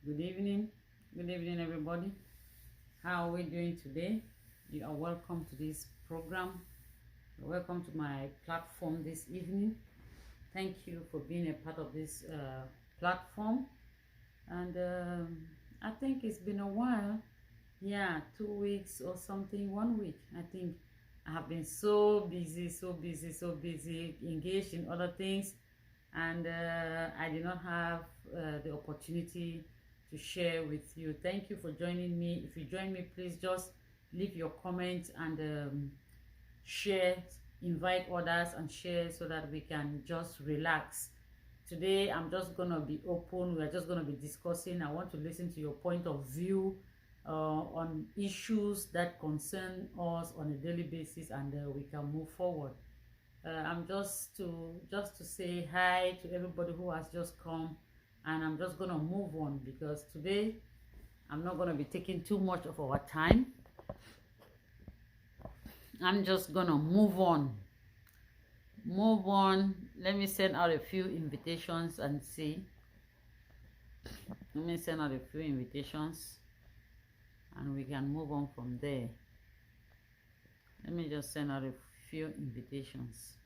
Good evening. Good evening, everybody. How are we doing today? You are welcome to this program. You're welcome to my platform this evening. Thank you for being a part of this platform. And I think it's been a while. Yeah, 2 weeks or something, 1 week. I think I have been so busy, engaged in other things, and I did not have the opportunity to share with you. Thank you for joining me. If you join me, please just leave your comments and share, invite others and share so that we can just relax. Today I'm just gonna be open. We're just gonna be discussing. I want to listen to your point of view on issues that concern us on a daily basis, and we can move forward. I'm just to say hi to everybody who has just come, and I'm just gonna move on because today I'm not gonna be taking too much of our time. I'm just gonna move on. Let me send out a few invitations and see. Let me send out a few invitations and we can move on from there. Let me just send out a few invitations.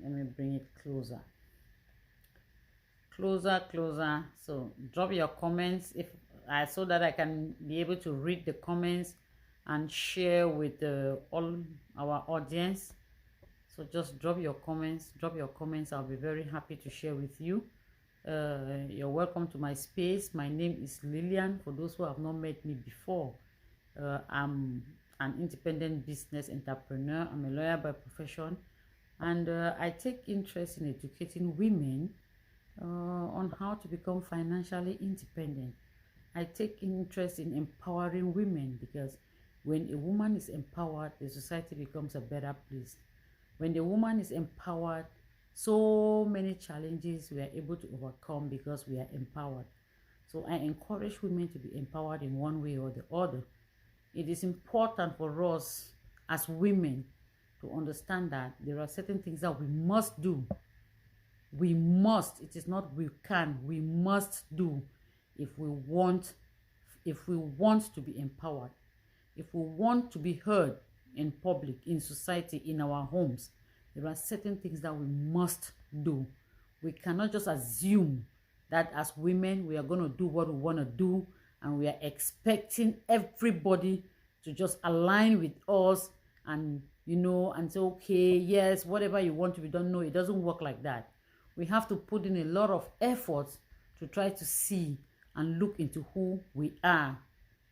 Let me bring it closer. Closer. So drop your comments if so that I can be able to read the comments and share with all our audience. So just drop your comments. I'll be very happy to share with you. You're welcome to my space. My name is Lillian. For those who have not met me before, I'm an independent business entrepreneur. I'm a lawyer by profession, and I take interest in educating women on how to become financially independent. I take interest in empowering women because when a woman is empowered, the society becomes a better place. When the woman is empowered, so many challenges we are able to overcome because we are empowered. So I encourage women to be empowered in one way or the other. It is important for us as women to understand that there are certain things that we must do. We must, it is not we can, we must do if we want to be empowered, if we want to be heard in public, in society, in our homes. There are certain things that we must do. We cannot just assume that as women we are going to do what we want to do and we are expecting everybody to just align with us and and say, okay, yes, whatever you want to be done. No, it doesn't work like that. We have to put in a lot of effort to try to see and look into who we are.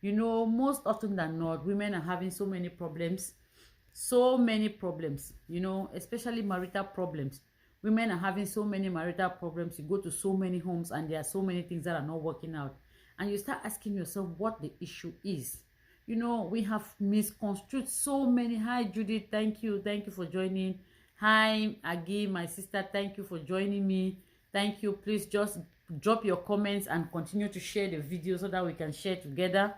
Most often than not, women are having so many problems, especially marital problems. Women are having so many marital problems. You go to so many homes and there are so many things that are not working out. And you start asking yourself what the issue is. We have misconstrued so many. Hi, Judith. Thank you for joining. Hi, Agi, my sister. Thank you for joining me. Thank you. Please just drop your comments and continue to share the video so that we can share together.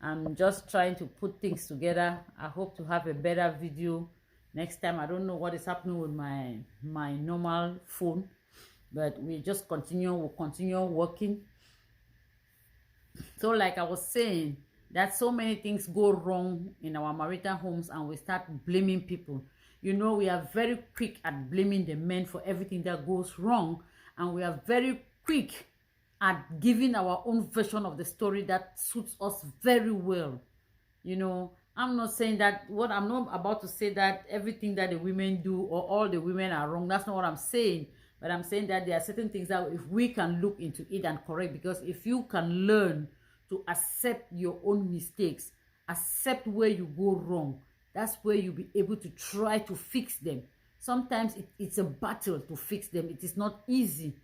I'm just trying to put things together. I hope to have a better video next time. I don't know what is happening with my normal phone, but we'll continue working. So like I was saying, that so many things go wrong in our marital homes and we start blaming people. We are very quick at blaming the men for everything that goes wrong, and we are very quick at giving our own version of the story that suits us very well. I'm not saying that I'm not about to say that everything that the women do or all the women are wrong. That's not what I'm saying. But I'm saying that there are certain things that if we can look into it and correct, because if you can learn to accept your own mistakes, accept where you go wrong, that's where you'll be able to try to fix them. Sometimes it's a battle to fix them. It is not easy,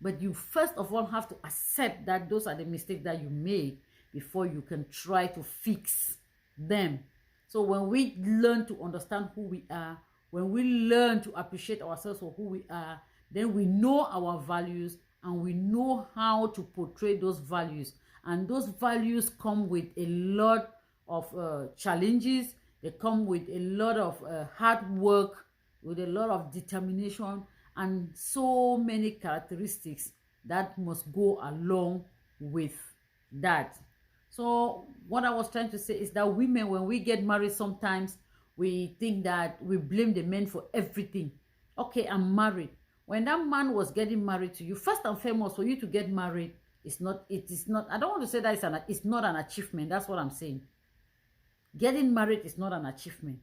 but you first of all have to accept that those are the mistakes that you made before you can try to fix them. So when we learn to understand who we are, when we learn to appreciate ourselves for who we are, then we know our values and we know how to portray those values. And those values come with a lot of challenges. They come with a lot of hard work. with a lot of determination and so many characteristics that must go along with that. So what I was trying to say is that women, when we get married, sometimes we think that we blame the men for everything. Okay, I'm married. When that man was getting married to you, first and foremost, for you to get married, it is not, I don't want to say that it's not an achievement. That's what I'm saying. Getting married is not an achievement.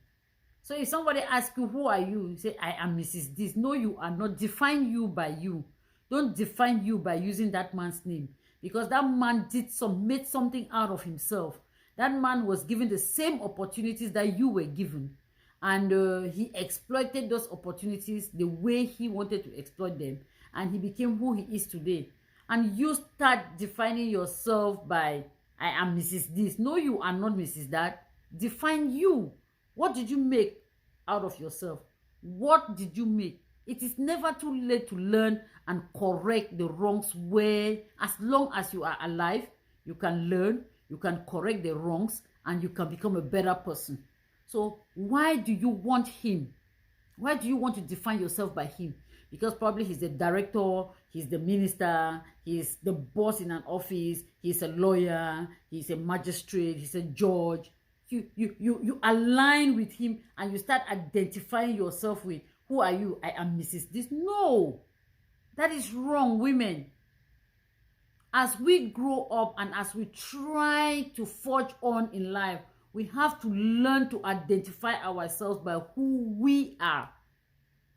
So if somebody asks you, who are you? You say, I am Mrs. This. No, you are not. Define you by you. Don't define you by using that man's name. Because that man made something out of himself. That man was given the same opportunities that you were given. And he exploited those opportunities the way he wanted to exploit them. And he became who he is today. And you start defining yourself by, I am Mrs. This. No, you are not Mrs. That. Define you. What did you make out of yourself? What did you make? It is never too late to learn and correct the wrongs. Where, as long as you are alive, you can learn, you can correct the wrongs, and you can become a better person. So why do you want him? Why do you want to define yourself by him? Because probably he's the director, he's the minister, he's the boss in an office, he's a lawyer, he's a magistrate, he's a judge. You align with him and you start identifying yourself with, who are you? I am Mrs. This. No, that is wrong, women. As we grow up and as we try to forge on in life, we have to learn to identify ourselves by who we are.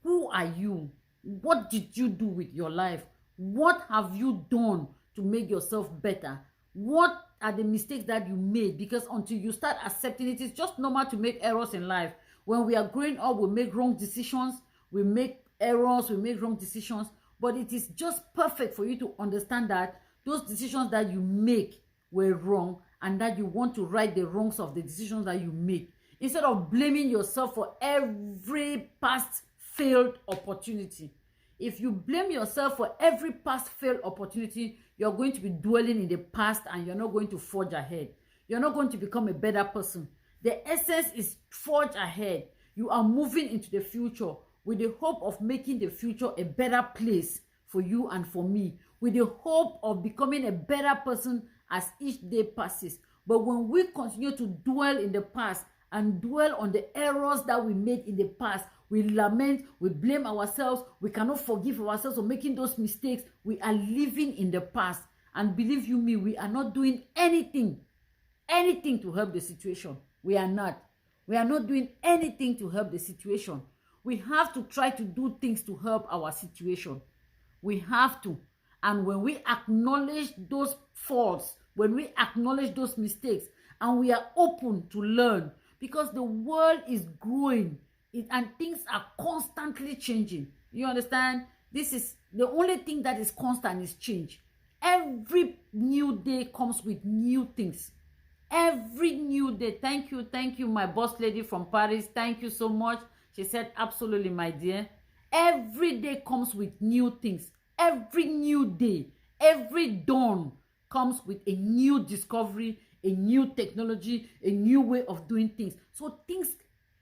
Who are you? What did you do with your life? What have you done to make yourself better? What are the mistakes that you made? Because until you start accepting it, it's just normal to make errors in life. When we are growing up, we make wrong decisions, we make errors, we make wrong decisions. But it is just perfect for you to understand that those decisions that you make were wrong and that you want to right the wrongs of the decisions that you make. Instead of blaming yourself for every past failed opportunity. If you blame yourself for every past failed opportunity, you're going to be dwelling in the past and you're not going to forge ahead. You're not going to become a better person. The essence is forge ahead. You are moving into the future with the hope of making the future a better place for you and for me, with the hope of becoming a better person as each day passes. But when we continue to dwell in the past and dwell on the errors that we made in the past, we lament, we blame ourselves, we cannot forgive ourselves for making those mistakes. We are living in the past. And believe you me, we are not doing anything to help the situation. We are not. We are not doing anything to help the situation. We have to try to do things to help our situation. We have to. And when we acknowledge those faults, when we acknowledge those mistakes, and we are open to learn, because the world is growing, and things are constantly changing. You understand? This is the only thing that is constant is change. Every new day comes with new things. Every new day. Thank you, my boss lady from Paris. Thank you so much. She said, absolutely, my dear. Every day comes with new things. Every new day, every dawn comes with a new discovery, a new technology, a new way of doing things. So things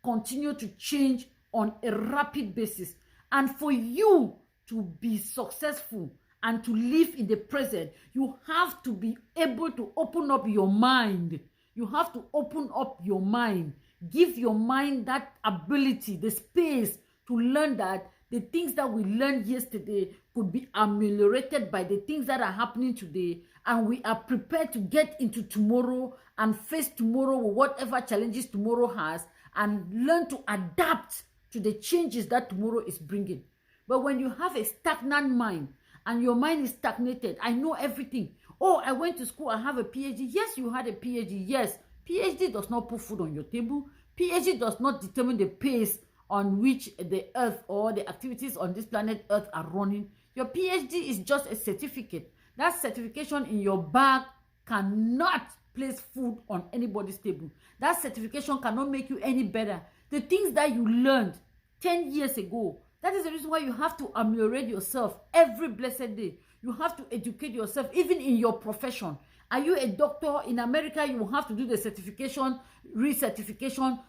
continue to change on a rapid basis. And for you to be successful and to live in the present, you have to be able to open up your mind. You have to open up your mind. Give your mind that ability, the space to learn that the things that we learned yesterday could be ameliorated by the things that are happening today, and we are prepared to get into tomorrow and face tomorrow with whatever challenges tomorrow has, and learn to adapt to the changes that tomorrow is bringing. But when you have a stagnant mind and your mind is stagnated, I know everything. Oh, I went to school, I have a PhD. Yes, you had a PhD. Yes, PhD does not put food on your table. PhD does not determine the pace on which the earth or the activities on this planet earth are running. Your PhD is just a certificate. That certification in your bag cannot place food on anybody's table. That certification cannot make you any better. The things that you learned 10 years ago, that is the reason why you have to ameliorate yourself every blessed day. You have to educate yourself, even in your profession. Are you a doctor? In America, you will have to do the certification, recertification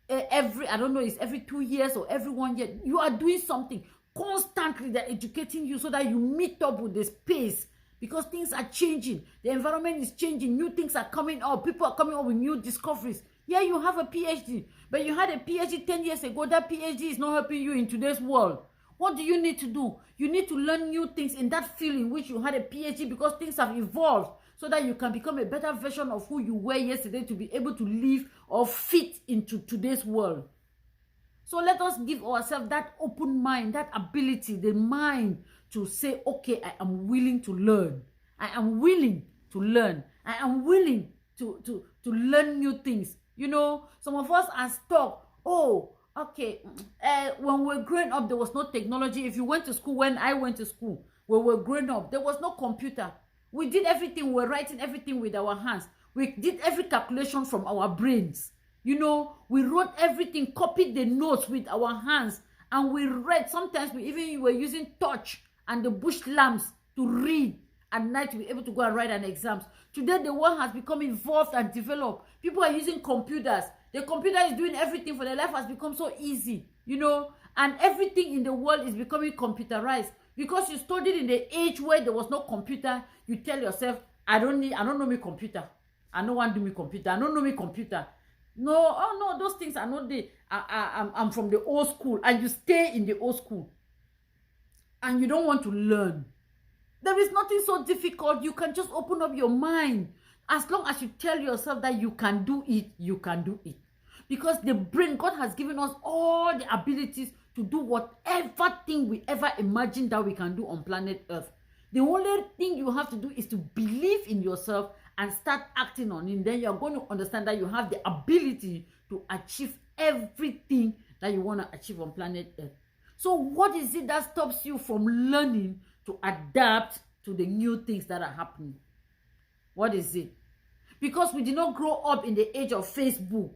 every, I don't know, it's every 2 years or every 1 year. You are doing something constantly. They're educating you so that you meet up with the space, because things are changing, the environment is changing, new things are coming up, people are coming up with new discoveries. Yeah, you have a PhD, but you had a PhD 10 years ago. That PhD is not helping you in today's world. What do you need to do? You need to learn new things in that field in which you had a PhD, because things have evolved, so that you can become a better version of who you were yesterday to be able to live or fit into today's world. So let us give ourselves that open mind, that ability, the mind to say, okay, I am willing to learn. I am willing to learn. I am willing to learn new things. You know, some of us are stuck. Oh, okay. When we were growing up, there was no technology. If you went to school, when I went to school, when we were growing up, there was no computer. We did everything. We were writing everything with our hands. We did every calculation from our brains. You know, we wrote everything, copied the notes with our hands, and we read. Sometimes we even were using torch and the bush lamps to read at night to be able to go and write an exams. Today, the world has become evolved and developed. People are using computers. The computer is doing everything for their life, has become so easy, you know, and everything in the world is becoming computerized. Because you studied in the age where there was no computer, you tell yourself, I don't know me computer. I don't want to do me computer. I don't know me computer. No, oh no, those things are not the. I'm from the old school, and you stay in the old school, and you don't want to learn. There is nothing so difficult. You can just open up your mind. As long as you tell yourself that you can do it, you can do it. Because the brain, God has given us all the abilities to do whatever thing we ever imagined that we can do on planet Earth. The only thing you have to do is to believe in yourself and start acting on it. Then you're going to understand that you have the ability to achieve everything that you want to achieve on planet Earth. So what is it that stops you from learning to adapt to the new things that are happening? What is it? Because we did not grow up in the age of Facebook.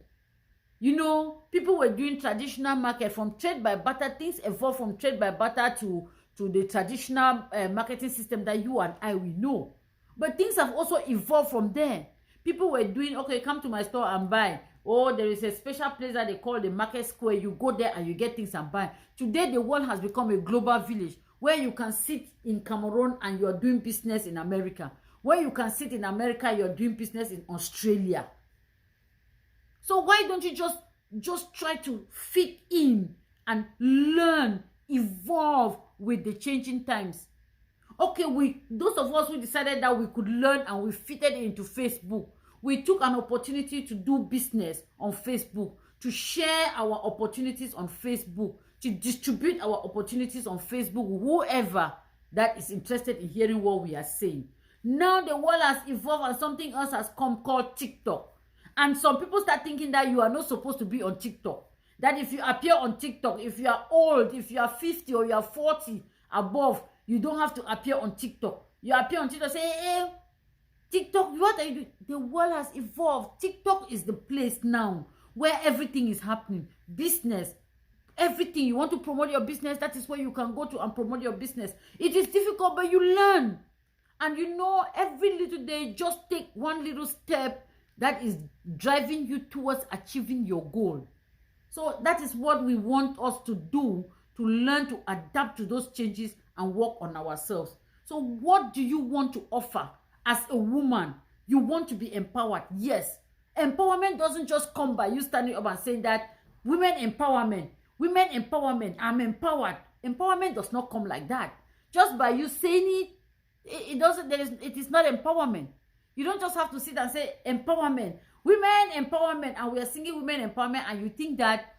You know, people were doing traditional market from trade by barter. Things evolved from trade by barter to the traditional marketing system that you and I will know. But things have also evolved from there. People were doing, okay, come to my store and buy. Oh, there is a special place that they call the market square. You go there and you get things and buy. Today, the world has become a global village where you can sit in Cameroon and you are doing business in America. Where you can sit in America, you are doing business in Australia. So why don't you just try to fit in and learn, evolve with the changing times? Okay, those of us who decided that we could learn and we fitted into Facebook, we took an opportunity to do business on Facebook, to share our opportunities on Facebook, to distribute our opportunities on Facebook, whoever that is interested in hearing what we are saying. Now the world has evolved and something else has come called TikTok. And some people start thinking that you are not supposed to be on TikTok. That if you appear on TikTok, if you are old, if you are 50 or you are 40 above, you don't have to appear on TikTok. You appear on TikTok, say, hey, TikTok, what are you doing? The world has evolved. TikTok is the place now where everything is happening. Business, everything. You want to promote your business, that is where you can go to and promote your business. It is difficult, but you learn. And you know, every little day, just take one little step that is driving you towards achieving your goal. So that is what we want us to do, to learn to adapt to those changes and work on ourselves. So what do you want to offer as a woman? You want to be empowered. Yes. Empowerment doesn't just come by you standing up and saying that women empowerment, I'm empowered. Empowerment does not come like that. Just by you saying it is not empowerment. You don't just have to sit and say empowerment, women empowerment, and we are singing women empowerment, and you think that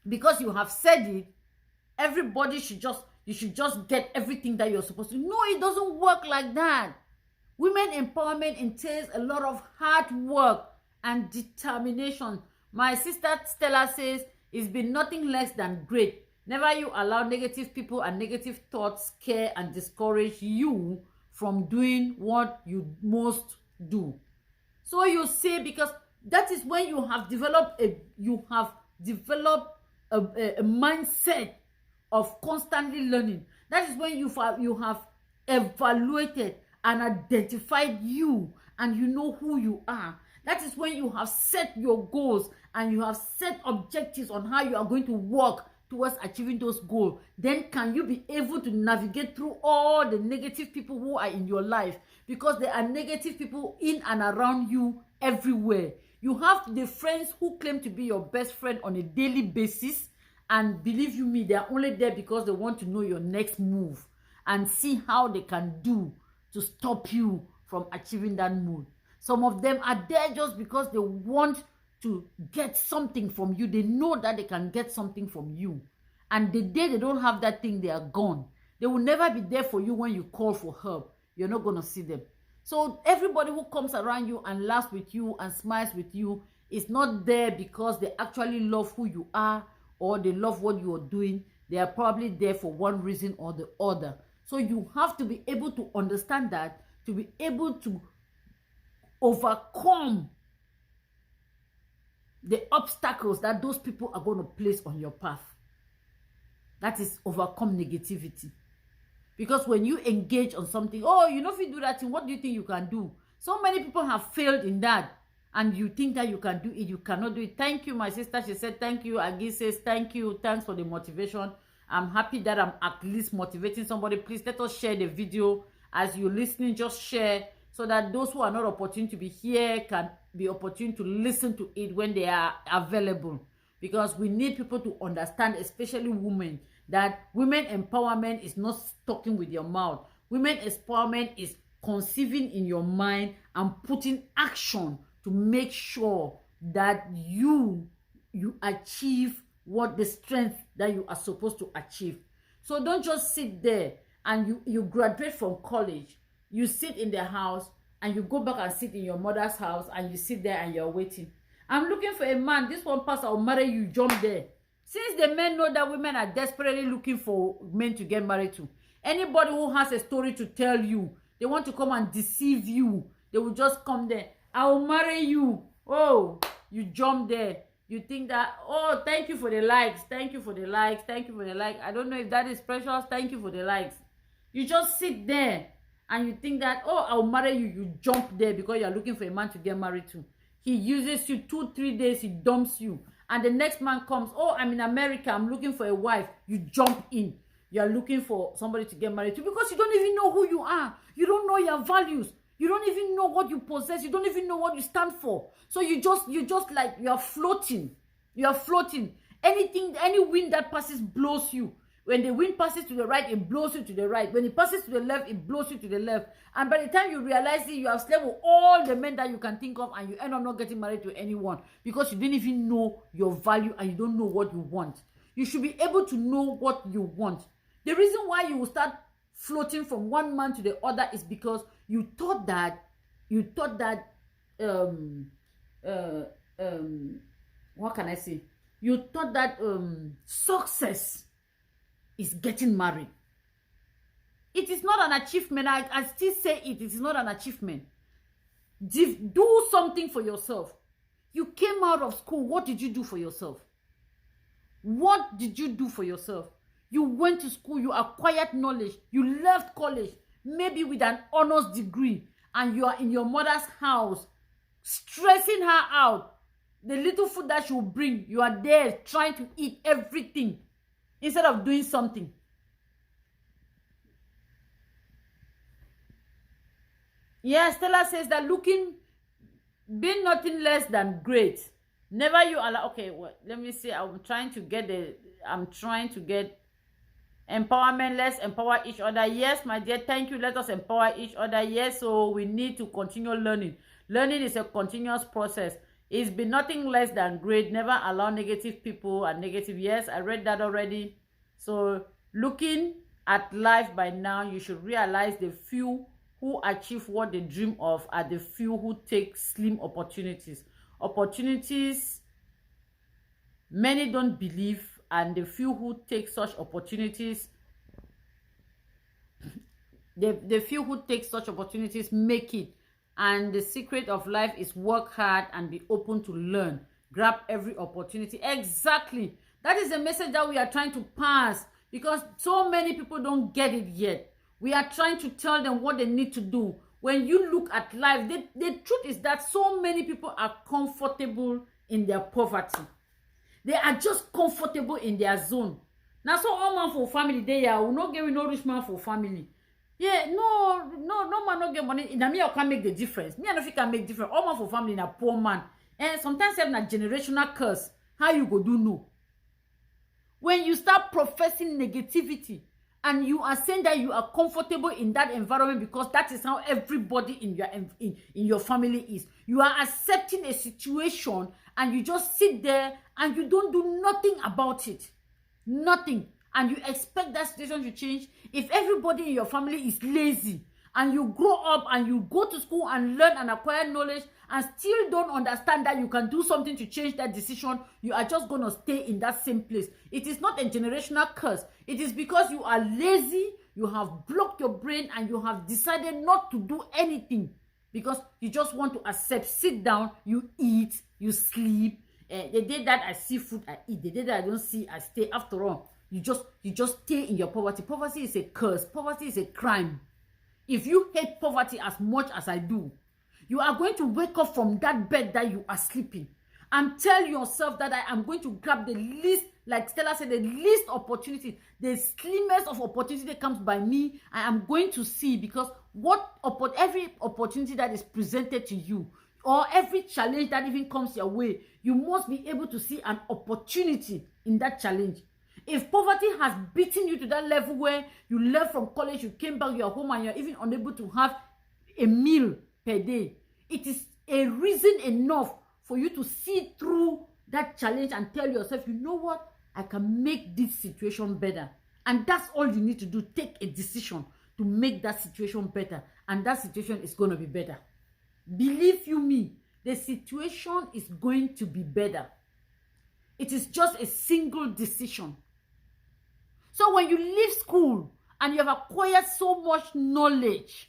because you have said it, everybody you should just get everything that you're supposed to. No, it doesn't work like that. Women empowerment entails a lot of hard work and determination. My sister Stella says it's been nothing less than great. Never you allow negative people and negative thoughts scare and discourage you from doing what you most do. So you say, because that is when you have developed a mindset of constantly learning. That is when you have evaluated and identified you, and you know who you are. That is when you have set your goals and you have set objectives on how you are going to work towards achieving those goals. Then can you be able to navigate through all the negative people who are in your life, because there are negative people in and around you everywhere. You have the friends who claim to be your best friend on a daily basis, and believe you me, they are only there because they want to know your next move and see how they can do to stop you from achieving that move. Some of them are there just because they want to get something from you. They know that they can get something from you. And the day they don't have that thing, they are gone. They will never be there for you when you call for help. You're not going to see them. So everybody who comes around you and laughs with you and smiles with you is not there because they actually love who you are or they love what you are doing. They are probably there for one reason or the other. So you have to be able to understand that, to be able to overcome the obstacles that those people are going to place on your path. That is overcome negativity. Because when you engage on something, oh, you know, if you do that thing, what do you think you can do? So many people have failed in that, and you think that you can do it. You cannot do it. Thank you, my sister. She said, thank you. Agi says, thank you. Thanks for the motivation. I'm happy that I'm at least motivating somebody. Please let us share the video. As you're listening, just share so that those who are not opportune to be here can be opportune to listen to it when they are available. Because we need people to understand, especially women, that women empowerment is not talking with your mouth. Women empowerment is conceiving in your mind and putting action to make sure that you achieve what the strength that you are supposed to achieve. So don't just sit there and you graduate from college, you sit in the house and you go back and sit in your mother's house and you sit there and you're waiting. I'm looking for a man. This one pastor will marry you. Jump there. Since the men know that women are desperately looking for men to get married to, anybody who has a story to tell you, they want to come and deceive you, they will just come there. I will marry you. Oh, you jump there. You think that, oh, thank you for the likes. Thank you for the likes. Thank you for the likes. I don't know if that is precious. Thank you for the likes. You just sit there and you think that, oh, I'll marry you. You jump there because you're looking for a man to get married to. He uses you 2-3 days. He dumps you. And the next man comes, oh, I'm in America. I'm looking for a wife. You jump in. You're looking for somebody to get married to because you don't even know who you are. You don't know your values. You don't even know what you possess. You don't even know what you stand for. So you just like, you're floating. You're floating. Anything, any wind that passes blows you. When the wind passes to the right, it blows you to the right. When it passes to the left, it blows you to the left. And by the time you realize it, you have slept with all the men that you can think of and you end up not getting married to anyone because you didn't even know your value and you don't know what you want. You should be able to know what you want. The reason why you will start floating from one man to the other is because you thought that what can I say? You thought that success is getting married. It is not an achievement. I still say it is not an achievement. Do something for yourself. You came out of school. What did you do for yourself? What did you do for yourself? You went to school. You acquired knowledge. You left college, maybe with an honors degree, and you are in your mother's house, stressing her out. The little food that she will bring, you are there trying to eat everything instead of doing something. Yeah, Stella says that being nothing less than great. Never you allow. Okay, well, let me see. I'm trying to get empowerment. Let's empower each other. Yes, my dear, thank you. Let us empower each other. Yes, so we need to continue learning. Learning is a continuous process. It's been nothing less than great. Never allow negative people and negative. Yes, I read that already. So looking at life by now, you should realize the few who achieve what they dream of are the few who take slim opportunities. Opportunities, many don't believe, and the few who take such opportunities, the few who take such opportunities make it. And the secret of life is work hard and be open to learn. Grab every opportunity. Exactly. That is the message that we are trying to pass, because so many people don't get it yet. We are trying to tell them what they need to do. when you look at life, the truth is that so many people are comfortable in their poverty. They are just comfortable in their zone. Now, so all man for family, they are will not give no rich man for family. Yeah, no man not get money. Now me, I can make the difference. Me, I don't think I can make difference. All man for family, na poor man. And sometimes have a generational curse. How you go do no? When you start professing negativity and you are saying that you are comfortable in that environment because that is how everybody in your family is, you are accepting a situation and you just sit there and you don't do nothing about it. Nothing. And you expect that situation to change. If everybody in your family is lazy and you grow up and you go to school and learn and acquire knowledge and still don't understand that you can do something to change that decision, you are just going to stay in that same place. It is not a generational curse. It is because you are lazy, you have blocked your brain, and you have decided not to do anything because you just want to accept, sit down, you eat, you sleep. The day that I see food, I eat. The day that I don't see, I stay. After all, you just stay in your poverty. Poverty is a curse. Poverty is a crime. If you hate poverty as much as I do, you are going to wake up from that bed that you are sleeping and tell yourself that I am going to grab the least, like Stella said, the least opportunity, the slimmest of opportunity that comes by me, I am going to see, because every opportunity that is presented to you or every challenge that even comes your way, you must be able to see an opportunity in that challenge. If poverty has beaten you to that level where you left from college, you came back, you are home, and you're even unable to have a meal per day, it is a reason enough for you to see through that challenge and tell yourself, you know what, I can make this situation better. And that's all you need to do. Take a decision to make that situation better, and that situation is going to be better. Believe you me, the situation is going to be better. It is just a single decision. So when you leave school and you have acquired so much knowledge,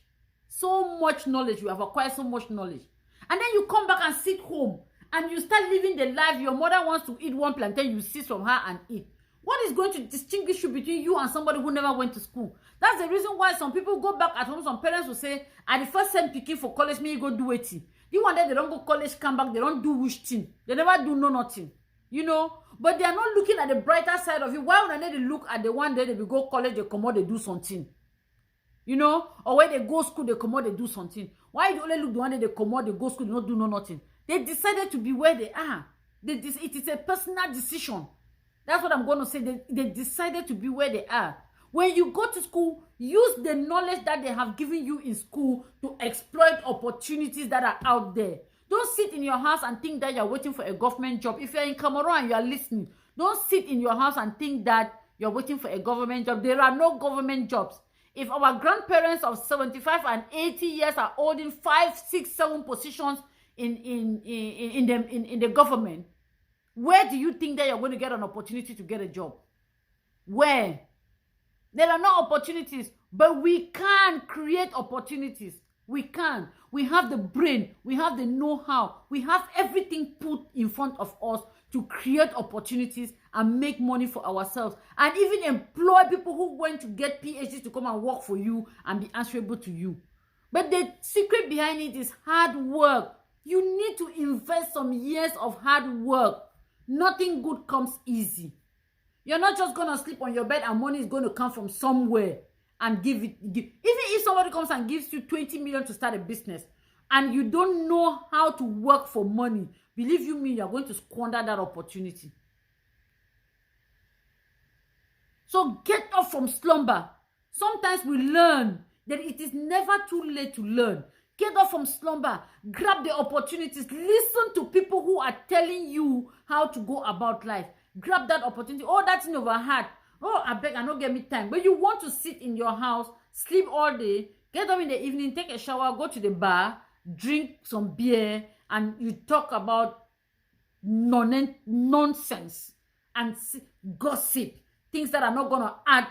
you have acquired so much knowledge, and then you come back and sit home and you start living the life your mother wants to eat one plantain, you sit from her and eat. What is going to distinguish you between you and somebody who never went to school? That's the reason why some people go back at home. Some parents will say, at the first send pikin for college, me you go do it. The one that they don't go college, come back, they don't do which thing. They never do nothing. You know? But they are not looking at the brighter side of it. Why would they look at the one day they will go college, they come out, they do something? You know? Or when they go school, they come out, they do something. Why do you only look the one day they come out, they go school, they don't do nothing? They decided to be where they are. It is a personal decision. That's what I'm going to say. They decided to be where they are. When you go to school, use the knowledge that they have given you in school to exploit opportunities that are out there. Don't sit in your house and think that you're waiting for a government job. If you're in Cameroon and you are listening, don't sit in your house and think that you're waiting for a government job. There are no government jobs. If our grandparents of 75 and 80 years are holding 5, 6, 7 positions in the government, where do you think that you're going to get an opportunity to get a job? Where? There are no opportunities, but we can create opportunities. We can. We have the brain. We have the know-how. We have everything put in front of us to create opportunities and make money for ourselves, and even employ people who want to get PhDs to come and work for you and be answerable to you. But the secret behind it is hard work. You need to invest some years of hard work. Nothing good comes easy. You're not just going to sleep on your bed and money is going to come from somewhere and give. Even if somebody comes and gives you 20 million to start a business and you don't know how to work for money, believe you me, you're going to squander that opportunity. So get up from slumber. Sometimes we learn that it is never too late to learn. Get up from slumber. Grab the opportunities. Listen to people who are telling you how to go about life. Grab that opportunity. Oh, that's in overhead. Oh, I beg, I don't get me time. But you want to sit in your house, sleep all day, get up in the evening, take a shower, go to the bar, drink some beer, and you talk about nonsense and gossip. Things that are not going to add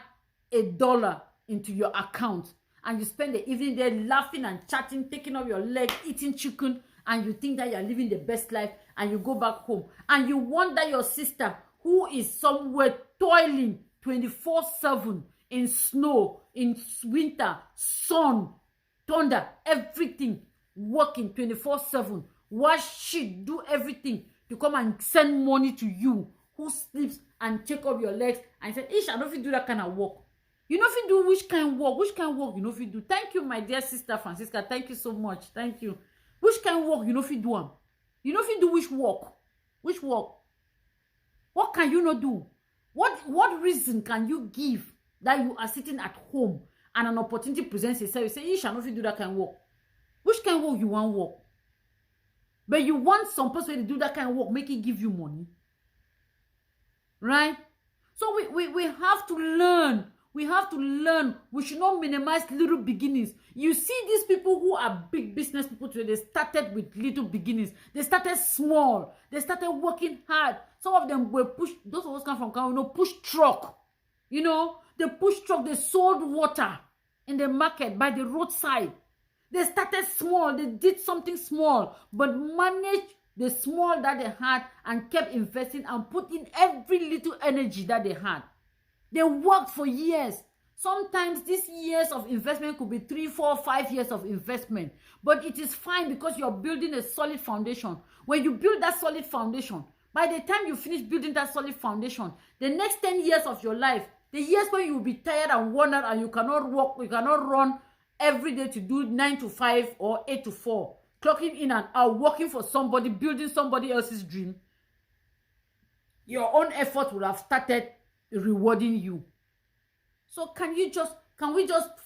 $1 into your account. And you spend the evening there laughing and chatting, taking off your leg, eating chicken, and you think that you're living the best life, and you go back home. And you wonder your sister, who is somewhere toiling 24/7 in snow, in winter, sun, thunder, everything, working 24/7, wash shit, do everything to come and send money to you who sleeps and check up your legs and say, Ish, I don't fit do that kind of work. You know if you do which kind of work you know if you do. Thank you, my dear sister Francisca. Thank you so much. Thank you. Which kind of work you know if you do? You know if you do which work? Which work? What can you not do? What reason can you give that you are sitting at home and an opportunity presents itself? You say, you shall not do that kind of work. Which kind of work you want work? But you want some person to do that kind of work, make it give you money. Right? So we have to learn. We have to learn. We should not minimize little beginnings. You see these people who are big business people today, they started with little beginnings. They started small. They started working hard. Some of them were pushed. Those of us come from Ghana, push truck. They push truck. They sold water in the market by the roadside. They started small. They did something small, but managed the small that they had and kept investing and put in every little energy that they had. They worked for years. Sometimes these years of investment could be 3, 4, 5 years of investment. But it is fine because you're building a solid foundation. When you build that solid foundation, by the time you finish building that solid foundation, the next 10 years of your life, the years when you will be tired and worn out and you cannot walk, you cannot run every day to do 9 to 5 or 8 to 4, clocking in and out, working for somebody, building somebody else's dream, your own effort will have started rewarding you. So can we just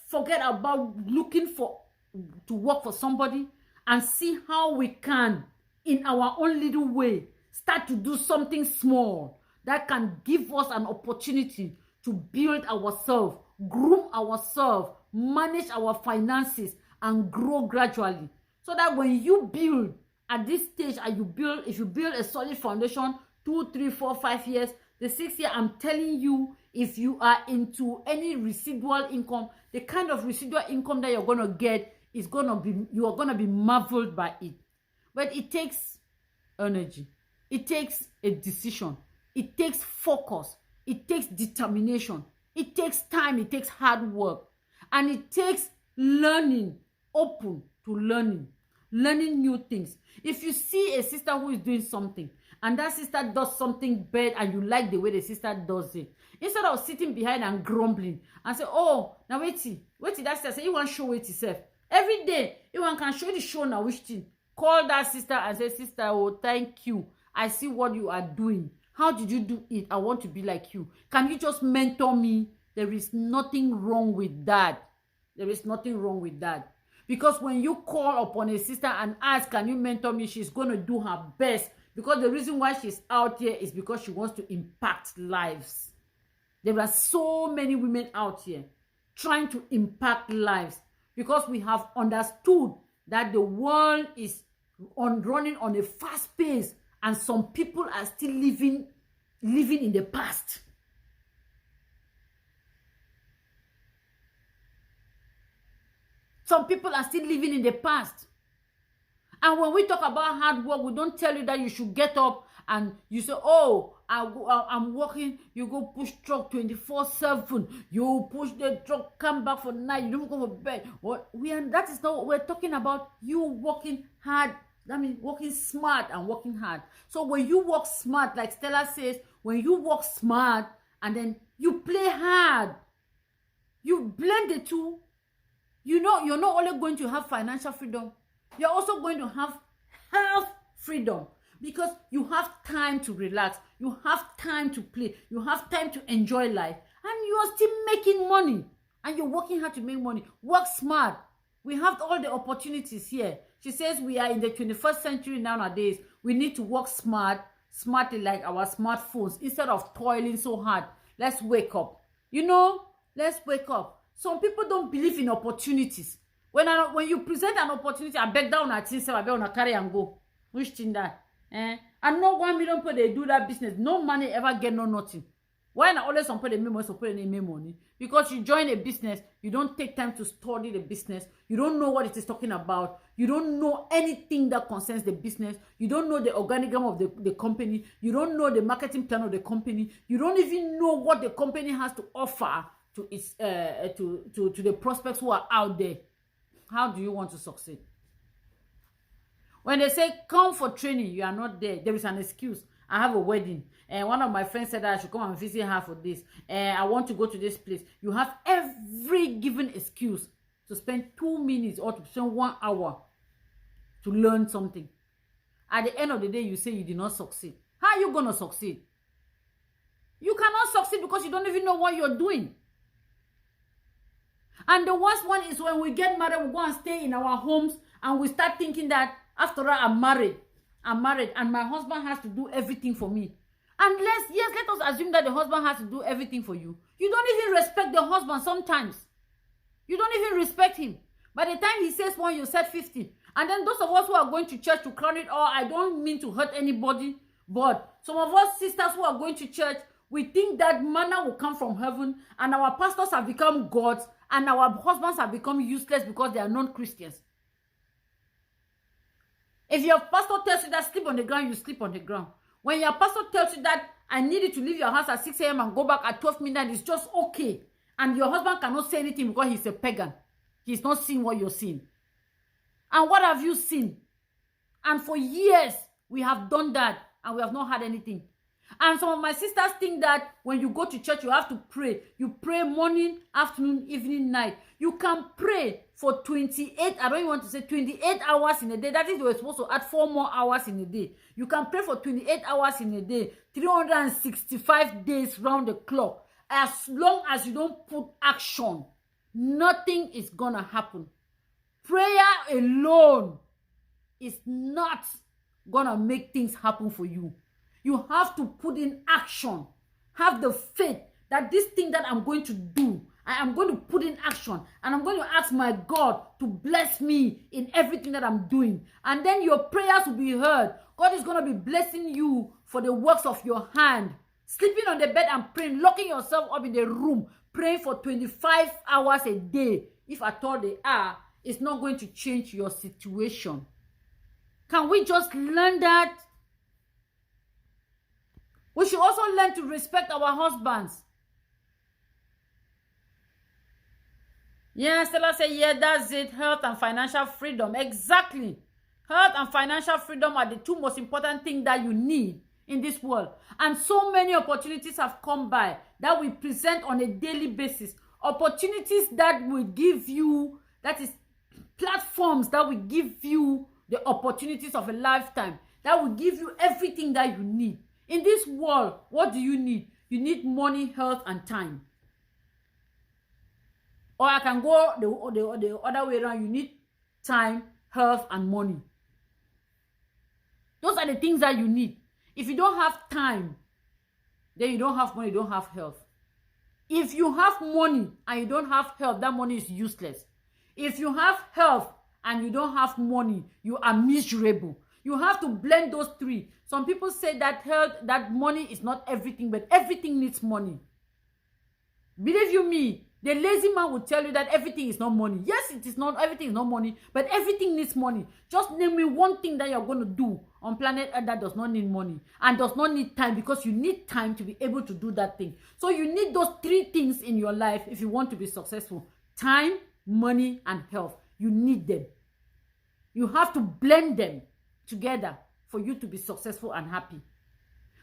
forget about looking to work for somebody and see how we can, in our own little way, start to do something small that can give us an opportunity to build ourselves, groom ourselves, manage our finances, and grow gradually. So that when you build at this stage and if you build a solid foundation, 2, 3, 4, 5 years, the 6th year, I'm telling you, if you are into any residual income, the kind of residual income that you're going to get is you are going to be marveled by it. But it takes energy. It takes a decision. It takes focus. It takes determination. It takes time. It takes hard work. And it takes learning, open to learning new things. If you see a sister who is doing something, and that sister does something bad and you like the way the sister does it, instead of sitting behind and grumbling and say, oh, now wait that sister say you want to show it yourself. Every day, you want can show the show now which thing. Call that sister and say, sister, oh, thank you. I see what you are doing. How did you do it? I want to be like you. Can you just mentor me? There is nothing wrong with that. There is nothing wrong with that. Because when you call upon a sister and ask, can you mentor me? She's going to do her best. Because the reason why she's out here is because she wants to impact lives. There are so many women out here trying to impact lives because we have understood that the world is running on a fast pace and some people are still living in the past. Some people are still living in the past. And when we talk about hard work, we don't tell you that you should get up and you say, oh, I'm working. You go push truck 24/7. You push the truck, come back for night. You don't go for bed. That is not what we're talking about. You working hard. That means working smart and working hard. So when you work smart, like Stella says, when you work smart and then you play hard, you blend the two, you're not only going to have financial freedom, you're also going to have health freedom because you have time to relax, you have time to play, you have time to enjoy life, and you are still making money and you're working hard to make money. Work smart. We have all the opportunities here. She says we are in the 21st century nowadays. We need to work smartly like our smartphones instead of toiling so hard. Let's wake up. Let's wake up. Some people don't believe in opportunities. When you present an opportunity, I beg down at things, I beg on a carry and go. Which thing that? And no 1 million people they do that business. No money ever get no nothing. Why not always some people they make money? Because you join a business, you don't take time to study the business. You don't know what it is talking about. You don't know anything that concerns the business. You don't know the organigram of the company. You don't know the marketing plan of the company. You don't even know what the company has to offer to its to the prospects who are out there. how do you want to succeed? When they say come for training, you are not there. There is an excuse. I have a wedding, and one of my friends said that I should come and visit her for this. I want to go to this place. You have every given excuse to spend 2 minutes or to spend 1 hour to learn something. At the end of the day, you say you did not succeed. How are you going to succeed? You cannot succeed because you don't even know what you're doing. And the worst one is when we get married, we go and stay in our homes, and we start thinking that, after all, I'm married, and my husband has to do everything for me. And let us assume that the husband has to do everything for you. You don't even respect the husband sometimes. You don't even respect him. By the time he says 1, you said 50. And then those of us who are going to church to crown it all, I don't mean to hurt anybody, but some of us sisters who are going to church, we think that manna will come from heaven, and our pastors have become gods, and our husbands have become useless because they are non-Christians. If your pastor tells you that sleep on the ground, you sleep on the ground. When your pastor tells you that I need you to leave your house at 6 a.m. and go back at 12 midnight, it's just okay. And your husband cannot say anything because he's a pagan. He's not seeing what you're seeing. And what have you seen? And for years, we have done that, and we have not had anything. And some of my sisters think that when you go to church, you have to pray. You pray morning, afternoon, evening, night. You can pray for 28, I don't even want to say 28 hours in a day. That is, you are supposed to add 4 more hours in a day. You can pray for 28 hours in a day, 365 days round the clock. As long as you don't put action, nothing is gonna happen. Prayer alone is not gonna make things happen for you. You have to put in action. Have the faith that this thing that I'm going to do, I am going to put in action, and I'm going to ask my God to bless me in everything that I'm doing. And then your prayers will be heard. God is going to be blessing you for the works of your hand. Sleeping on the bed and praying, locking yourself up in the room, praying for 25 hours a day, if at all they are, it's not going to change your situation. Can we just learn that? We should also learn to respect our husbands. Yeah, Stella said, yeah, that's it. Health and financial freedom. Exactly. Health and financial freedom are the 2 most important things that you need in this world. And so many opportunities have come by that we present on a daily basis. Opportunities that will give you, that is, platforms that will give you the opportunities of a lifetime, that will give you everything that you need. In this world, what do you need? You need money, health, and time. Or I can go the other way around. You need time, health, and money. Those are the things that you need. If you don't have time, then you don't have money, you don't have health. If you have money and you don't have health, that money is useless. If you have health and you don't have money, you are miserable. You have to blend those 3. Some people say that health, that money is not everything, but everything needs money. Believe you me, the lazy man will tell you that everything is not money. Yes, it is not, everything is not money, but everything needs money. Just name me one thing that you're going to do on planet Earth that does not need money and does not need time, because you need time to be able to do that thing. So you need those 3 things in your life if you want to be successful. Time, money, and health. You need them. You have to blend them together for you to be successful and happy.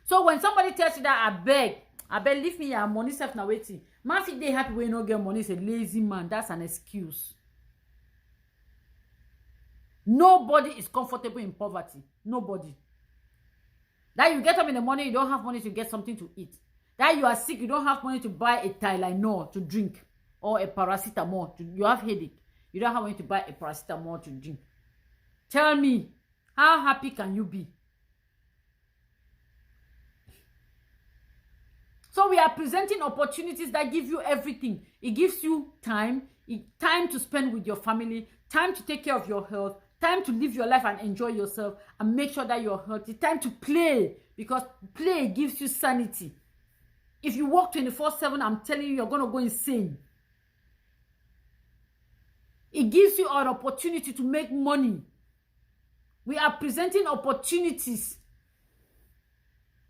So when somebody tells you that, I beg, leave me your money self now waiting. Man, if they happy when you don't get money, is a lazy man. That's an excuse. Nobody is comfortable in poverty. Nobody. That you get up in the morning, you don't have money to get something to eat. That you are sick, you don't have money to buy a Tylenol to drink, or a paracetamol. You have headache. You don't have money to buy a paracetamol to drink. Tell me, how happy can you be? So we are presenting opportunities that give you everything. It gives you time, time to spend with your family, time to take care of your health, time to live your life and enjoy yourself and make sure that you're healthy, time to play, because play gives you sanity. If you work 24/7, I'm telling you, you're going to go insane. It gives you an opportunity to make money. We are presenting opportunities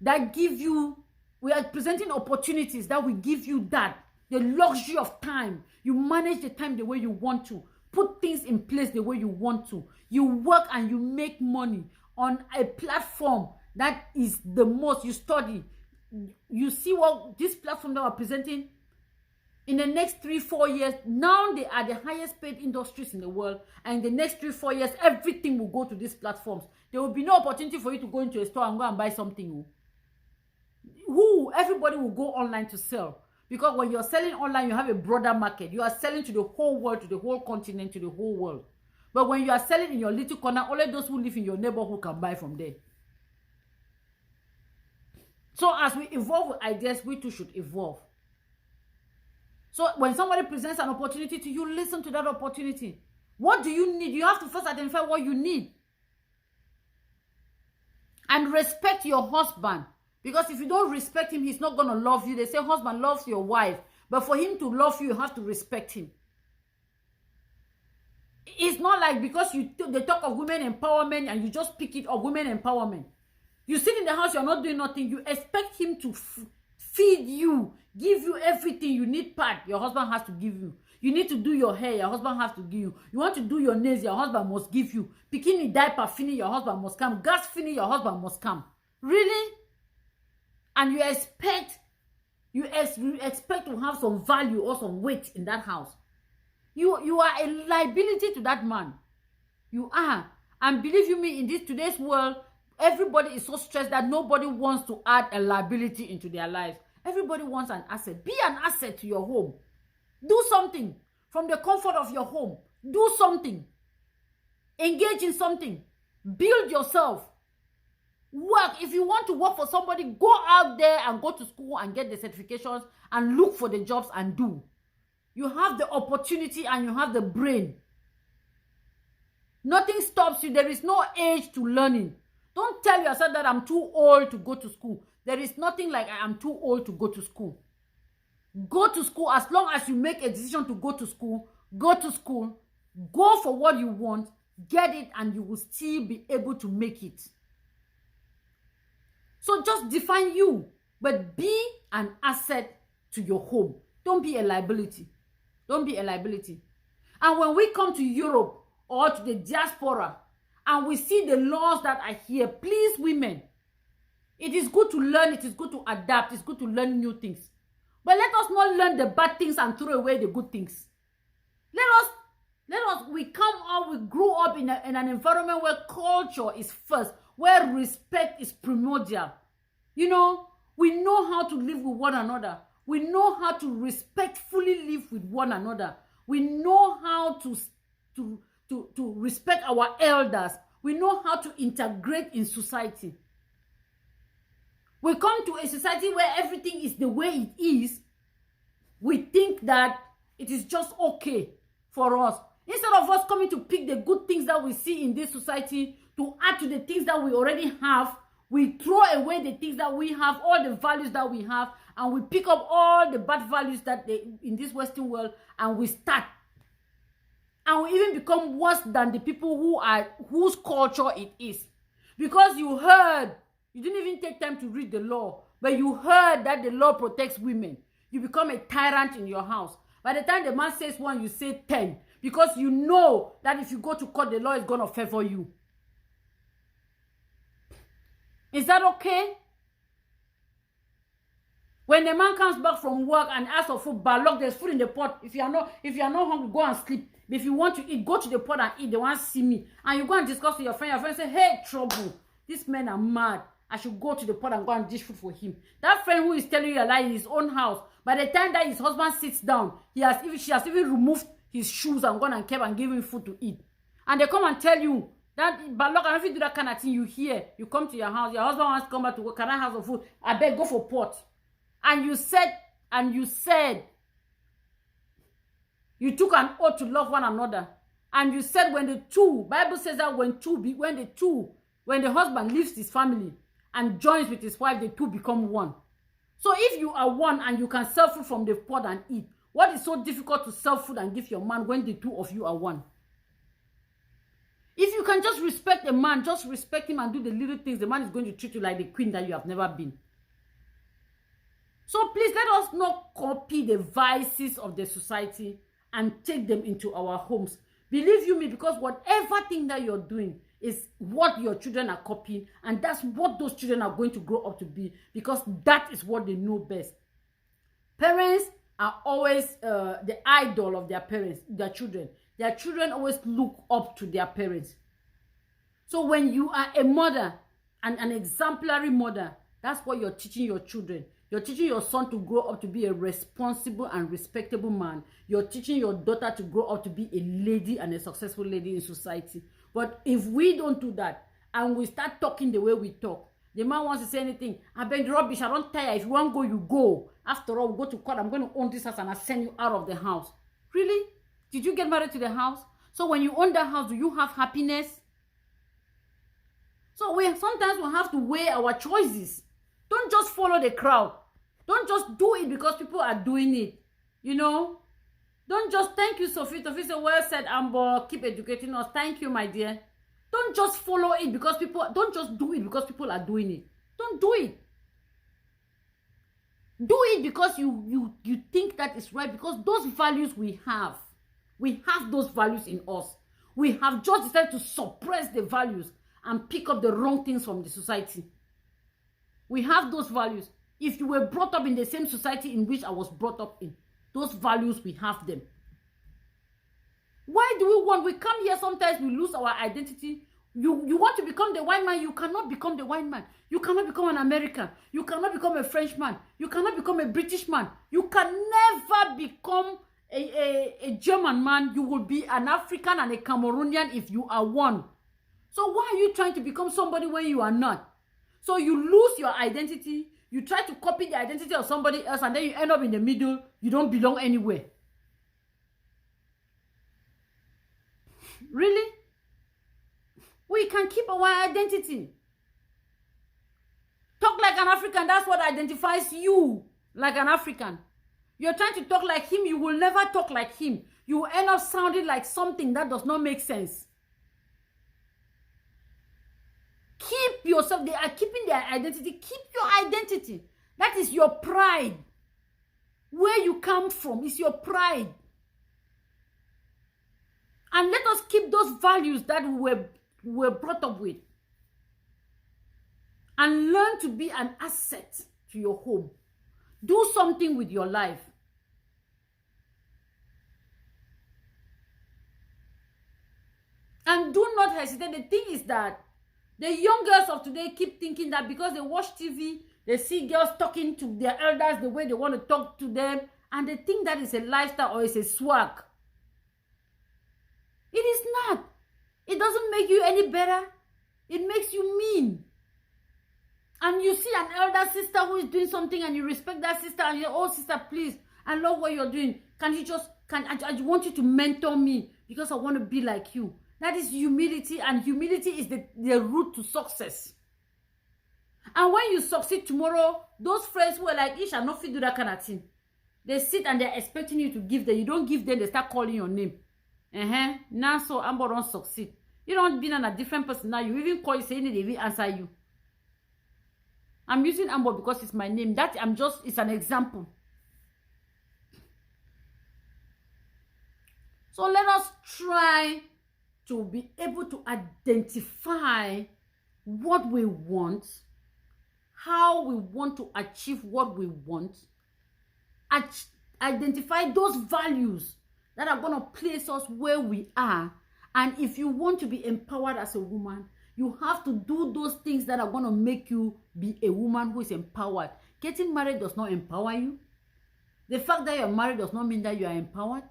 that give you, we are presenting opportunities that will give you that, the luxury of time. You manage the time the way you want to put things in place the way you want to. You work and you make money on a platform that is the most. You study. You see what this platform that we're presenting in the next 3-4 years, now they are the highest paid industries in the world, and in the next 3-4 years, everything will go to these platforms. There will be no opportunity for you to go into a store and go and buy something. Everybody will go online to sell, because when you're selling online, you have a broader market. You are selling to the whole world, to the whole continent, to the whole world. But when you are selling in your little corner, only those who live in your neighborhood can buy from there. So as we evolve with ideas, we too should evolve. So when somebody presents an opportunity to you, listen to that opportunity. What do you need? You have to first identify what you need. And respect your husband. Because if you don't respect him, he's not going to love you. They say husband loves your wife. But for him to love you, you have to respect him. It's not like because they talk of women empowerment and you just pick it up, women empowerment. You sit in the house, you're not doing nothing. You expect him to feed you, give you everything. You need pad, your husband has to give you. You need to do your hair, your husband has to give you. You want to do your nails, your husband must give you. Bikini diaper finish, your husband must come. Gas finish, your husband must come. Really? And you expect to have some value or some weight in that house. You are a liability to that man. You are. And believe you me, in today's world, everybody is so stressed that nobody wants to add a liability into their lives. Everybody wants an asset. Be an asset to your home. Do something from the comfort of your home. Do something. Engage in something. Build yourself. Work. If you want to work for somebody, go out there and go to school and get the certifications and look for the jobs and do. You have the opportunity and you have the brain. Nothing stops you. There is no age to learning. Don't tell yourself that I'm too old to go to school. There is nothing like I am too old to go to school. Go to school. As long as you make a decision to go to school, go to school. Go for what you want. Get it, and you will still be able to make it. So just define you, but be an asset to your home. Don't be a liability. Don't be a liability. And when we come to Europe or to the diaspora, and we see the laws that are here, please, women, it is good to learn, it is good to adapt, it's good to learn new things. But let us not learn the bad things and throw away the good things. We come up, we grew up in an environment where culture is first, where respect is primordial. You know, we know how to live with one another. We know how to respectfully live with one another. We know how to respect our elders. We know how to integrate in society. We come to a society where everything is the way it is. We think that it is just okay for us. Instead of us coming to pick the good things that we see in this society to add to the things that we already have, we throw away the things that we have, all the values that we have, and we pick up all the bad values that in this Western world, and we start. And we even become worse than the people whose culture it is. Because you didn't even take time to read the law, but you heard that the law protects women. You become a tyrant in your house. By the time the man says 1, you say 10. Because you know that if you go to court, the law is going to favor you. Is that okay? When the man comes back from work and asks for food, look, there's food in the pot. If you are not hungry, go and sleep. If you want to eat, go to the pot and eat. They want to see me. And you go and discuss with your friend. Your friend say, hey, trouble. These men are mad. I should go to the pot and go and dish food for him. That friend who is telling you a lie in his own house, by the time that his husband sits down, she has even removed his shoes and gone and kept and given him food to eat. And they come and tell you that, but look, if you do that kind of thing, you hear, you come to your house, your husband wants to come back to work, can I have some food? I beg, go for pot. And you said, you took an oath to love one another. And you said when Bible says that when the husband leaves his family and joins with his wife, the two become one. So if you are one and you can sell food from the pot and eat, what is so difficult to sell food and give your man when the two of you are one? If you can just respect a man, just respect him and do the little things, the man is going to treat you like the queen that you have never been. So please let us not copy the vices of the society and take them into our homes. Believe you me, because whatever thing that you're doing is what your children are copying, and that's what those children are going to grow up to be, because that is what they know best. Parents are always the idol of their parents, their children. Their children always look up to their parents. So when you are a mother, and an exemplary mother, that's what you're teaching your children. You're teaching your son to grow up to be a responsible and respectable man. You're teaching your daughter to grow up to be a lady and a successful lady in society. But if we don't do that, and we start talking the way we talk, the man wants to say anything, I beg rubbish, I don't tire. If you want to go, you go. After all, we go to court, I'm going to own this house and I send you out of the house. Really? Did you get married to the house? So when you own that house, do you have happiness? So sometimes we have to weigh our choices. Don't just follow the crowd. Don't just do it because people are doing it. You know? Don't just, thank you, Sophie. Sophie said, well said, Amber. Keep educating us. Thank you, my dear. Don't just follow it because people, don't just do it because people are doing it. Don't do it. Do it because you think that is right, because those values we have those values in us. We have just decided to suppress the values and pick up the wrong things from the society. We have those values. If you were brought up in the same society in which I was brought up in, those values, we have them. Why do we want? We come here, sometimes we lose our identity. You want to become the white man, you cannot become the white man. You cannot become an American. You cannot become a Frenchman. You cannot become a British man. You can never become a German man. You will be an African and a Cameroonian if you are one. So why are you trying to become somebody when you are not? So you lose your identity. You try to copy the identity of somebody else, and then you end up in the middle. You don't belong anywhere. Really? We can keep our identity. Talk like an African. That's what identifies you like an African. You're trying to talk like him. You will never talk like him. You will end up sounding like something that does not make sense. Keep yourself. They are keeping their identity. Keep your identity. That is your pride. Where you come from is your pride. And let us keep those values that we were brought up with. And learn to be an asset to your home. Do something with your life. And do not hesitate. The thing is that the young girls of today keep thinking that because they watch TV, they see girls talking to their elders the way they want to talk to them, and they think that is a lifestyle or it's a swag. It is not. It doesn't make you any better. It makes you mean. And you see an elder sister who is doing something and you respect that sister and you're, oh sister, please, I love what you're doing. Can you just, I want you to mentor me because I want to be like you. That is humility, and humility is the root to success. And when you succeed tomorrow, those friends who are like, Ish, I not fit do that kind of thing. They sit and they're expecting you to give them. You don't give them, they start calling your name. Now so Amber don't succeed. You don't be on a different person now. You even call you saying they even answer you. I'm using Amber because it's my name. That it's an example. So let us try to be able to identify what we want, how we want to achieve what we want, identify those values that are going to place us where we are. And if you want to be empowered as a woman, you have to do those things that are going to make you be a woman who is empowered. Getting married does not empower you. The fact that you're married does not mean that you are empowered.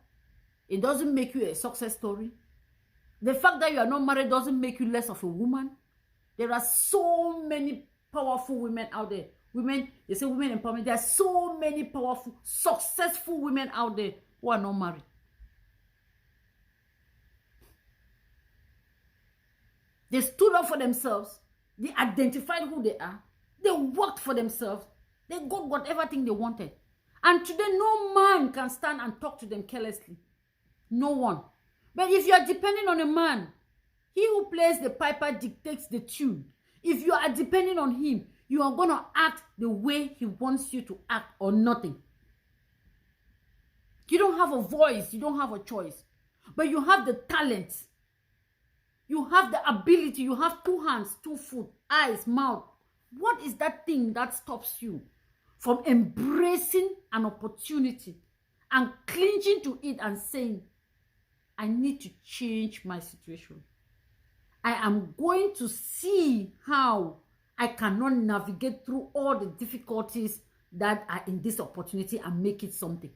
It doesn't make you a success story. The fact that you are not married doesn't make you less of a woman. There are so many powerful women out there. Women, they say women empowerment. There are so many powerful, successful women out there who are not married. They stood up for themselves. They identified who they are. They worked for themselves. They got whatever thing they wanted. And today, no man can stand and talk to them carelessly. No one. But if you are depending on a man, he who plays the piper dictates the tune. If you are depending on him, you are going to act the way he wants you to act or nothing. You don't have a voice. You don't have a choice. but you have the talent, you have the ability, you have 2 hands, 2 feet, eyes, mouth. What is that thing that stops you from embracing an opportunity and clinging to it and saying, I need to change my situation? I am going to see how I cannot navigate through all the difficulties that are in this opportunity and make it something.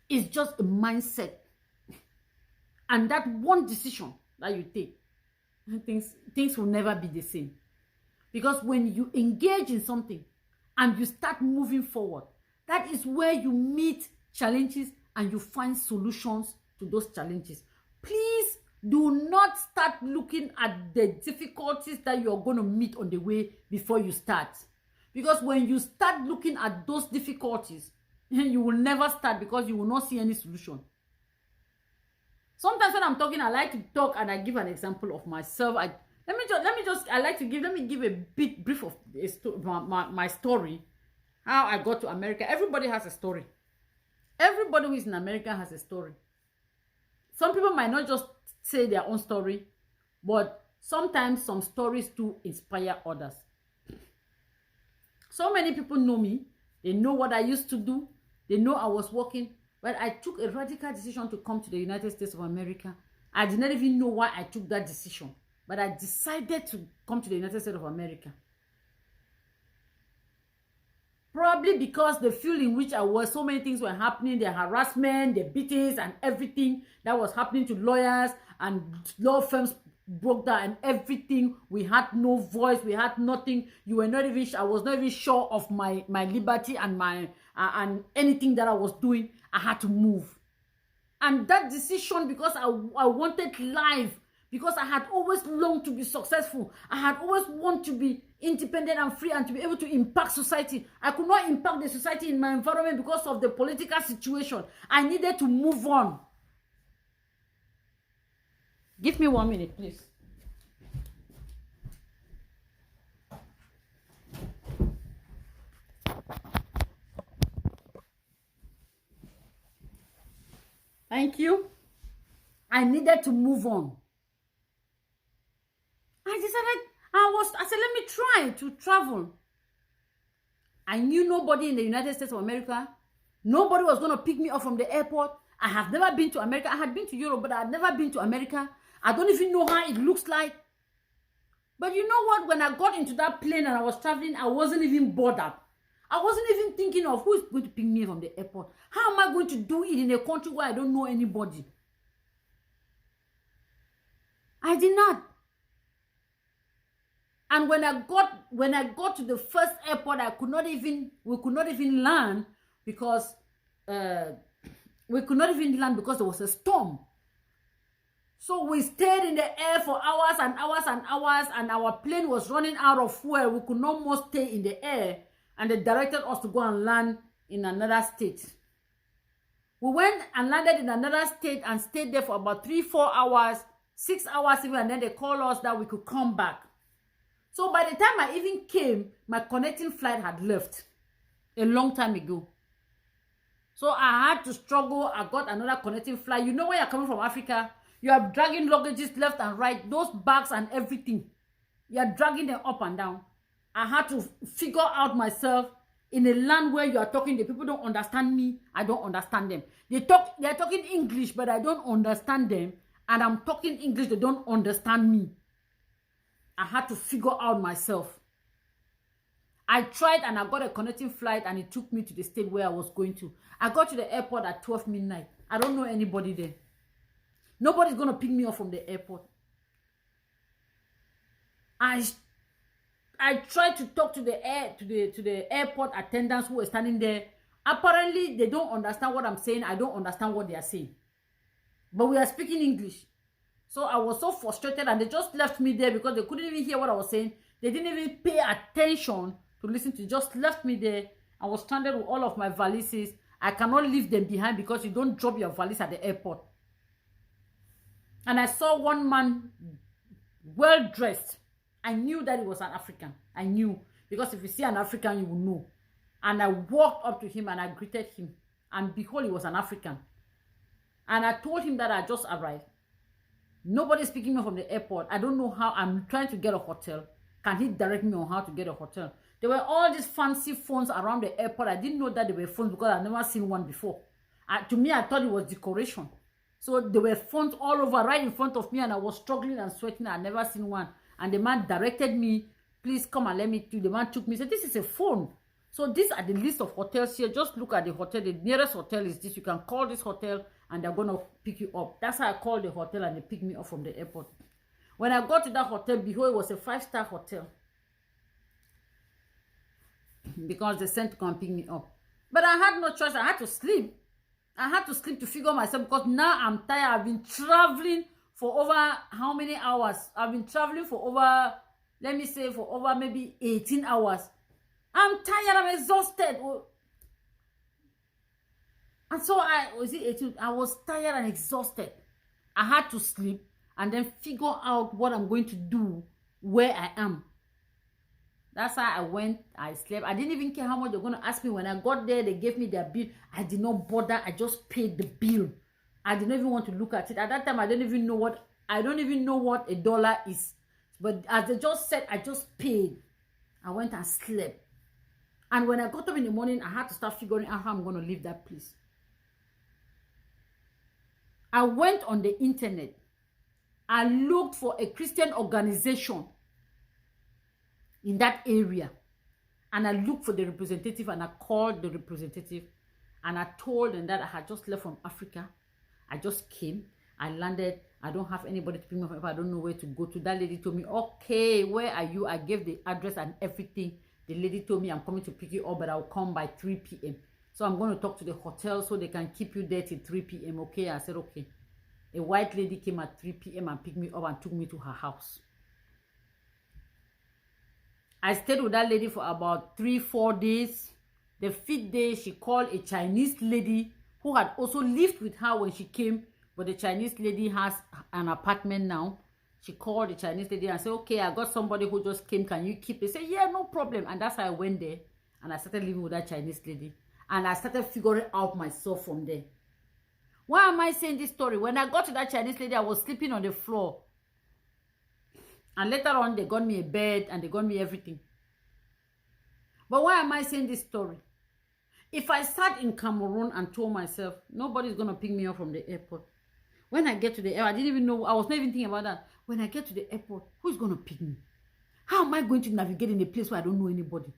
It's just a mindset. And that one decision that you take, things will never be the same. Because when you engage in something and you start moving forward, that is where you meet challenges and you find solutions to those challenges. Please do not start looking at the difficulties that you're going to meet on the way before you start. Because when you start looking at those difficulties, you will never start because you will not see any solution. Sometimes when I'm talking, I like to talk and I give an example of myself. Let me give a bit brief of my story, how I got to America. Everybody has a story. Everybody who is in America has a story. Some people might not just say their own story, but sometimes some stories do inspire others. So many people know me. They know what I used to do. They know I was working. But I took a radical decision to come to the United States of America. I did not even know why I took that decision. But I decided to come to the United States of America. Probably because the field in which I was, so many things were happening. The harassment, the beatings, and everything that was happening to lawyers and law firms broke down and everything. We had no voice. We had nothing. I was not even sure of my liberty and and anything that I was doing. I had to move. And that decision, because I wanted life, because I had always longed to be successful. I had always wanted to be independent and free and to be able to impact society. I could not impact the society in my environment because of the political situation. I needed to move on. Give me 1 minute, please. Thank you. I needed to move on. I said, let me try to travel. I knew nobody in the United States of America. Nobody was going to pick me up from the airport. I have never been to America. I had been to Europe, but I had never been to America. I don't even know how it looks like. But you know what? When I got into that plane and I was traveling, I wasn't even bothered. I wasn't even thinking of who is going to pick me from the airport. How am I going to do it in a country where I don't know anybody? I did not. And when I got to the first airport, we could not even land because there was a storm. So we stayed in the air for hours and hours and hours, and our plane was running out of fuel. We could no more stay in the air, and they directed us to go and land in another state. We went and landed in another state and stayed there for about 3-4 hours, 6 hours even, and then they called us that we could come back. So by the time I even came, my connecting flight had left a long time ago. So I had to struggle. I got another connecting flight. You know, when you're coming from Africa, you are dragging luggages left and right, those bags and everything. You are dragging them up and down. I had to figure out myself in a land where you are talking. The people don't understand me. I don't understand them. They are talking English, but I don't understand them. And I'm talking English, they don't understand me. I had to figure out myself. I tried and I got a connecting flight and it took me to the state where I was going to. I got to the airport at 12 midnight. I don't know anybody there. Nobody's going to pick me up from the airport. I tried to talk to the airport attendants who were standing there. Apparently, they don't understand what I'm saying. I don't understand what they are saying. But we are speaking English. So I was so frustrated and they just left me there because they couldn't even hear what I was saying. They didn't even pay attention to listen to. Just left me there. I was stranded with all of my valises. I cannot leave them behind because you don't drop your valise at the airport. And I saw one man well dressed. I knew that he was an African. I knew. Because if you see an African, you will know. And I walked up to him and I greeted him. And behold, he was an African. And I told him that I just arrived. Nobody's picking me up from the airport. I don't know how. I'm trying to get a hotel. Can he direct me on how to get a hotel? There were all these fancy phones around the airport. I didn't know that there were phones because I've never seen one before. To me, I thought it was decoration. So there were phones all over right in front of me, and I was struggling and sweating. I'd never seen one. And the man directed me, please come and let me do. The man took me, said, this is a phone. So these are the list of hotels here. Just look at the hotel. The nearest hotel is this. You can call this hotel and they're going to pick you up. That's how I called the hotel and they picked me up from the airport. When I got to that hotel, behold, it was a 5-star hotel. Because they sent to come pick me up. But I had no choice. I had to sleep. I had to sleep to figure myself because now I'm tired. I've been traveling for over how many hours? I've been traveling for over, let me say, for over maybe 18 hours. I'm tired. I'm exhausted. And so I was tired and exhausted. I had to sleep and then figure out what I'm going to do where I am. That's how I went. I slept. I didn't even care how much they're going to ask me. When I got there, they gave me their bill. I did not bother. I just paid the bill. I did not even want to look at it. At that time, I don't even know what $1 is. But as they just said, I just paid. I went and slept. And when I got up in the morning, I had to start figuring out how I'm going to leave that place. I went on the internet. I looked for a Christian organization in that area. And I looked for the representative and I called the representative. And I told them that I had just left from Africa. I just came. I landed. I don't have anybody to pick me up. I don't know where to go to. That lady told me, okay, where are you? I gave the address and everything. The lady told me I'm coming to pick you up, but I'll come by 3 p.m. So I'm going to talk to the hotel so they can keep you there till 3 p.m. Okay? I said, okay. A white lady came at 3 p.m. and picked me up and took me to her house. I stayed with that lady for about 3-4 days. The 5th day, she called a Chinese lady who had also lived with her when she came, but the Chinese lady has an apartment now. She called the Chinese lady and said, okay, I got somebody who just came. Can you keep it? They said, yeah, no problem. And that's how I went there. And I started living with that Chinese lady. And I started figuring out myself from there. Why am I saying this story? When I got to that Chinese lady, I was sleeping on the floor. And later on, they got me a bed and they got me everything. But why am I saying this story? If I sat in Cameroon and told myself, nobody's going to pick me up from the airport. When I get to the airport, I didn't even know, I was not even thinking about that. When I get to the airport, who's going to pick me? How am I going to navigate in a place where I don't know anybody?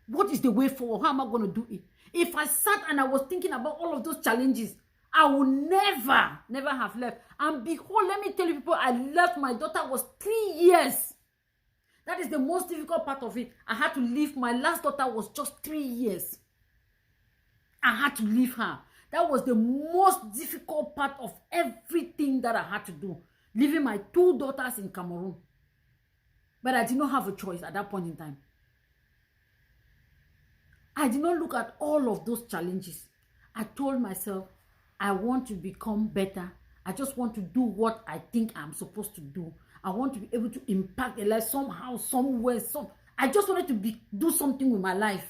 What is the way forward? How am I going to do it? If I sat and I was thinking about all of those challenges, I would never have left. And behold, let me tell you people, I left. My daughter was 3 years. That is the most difficult part of it. I had to leave. My last daughter was just 3 years. I had to leave her. That was the most difficult part of everything that I had to do. Leaving my 2 daughters in Cameroon. But I did not have a choice at that point in time. I did not look at all of those challenges. I told myself, I want to become better. I just want to do what I think I'm supposed to do. I want to be able to impact a life somehow, somewhere. I just wanted to do something with my life.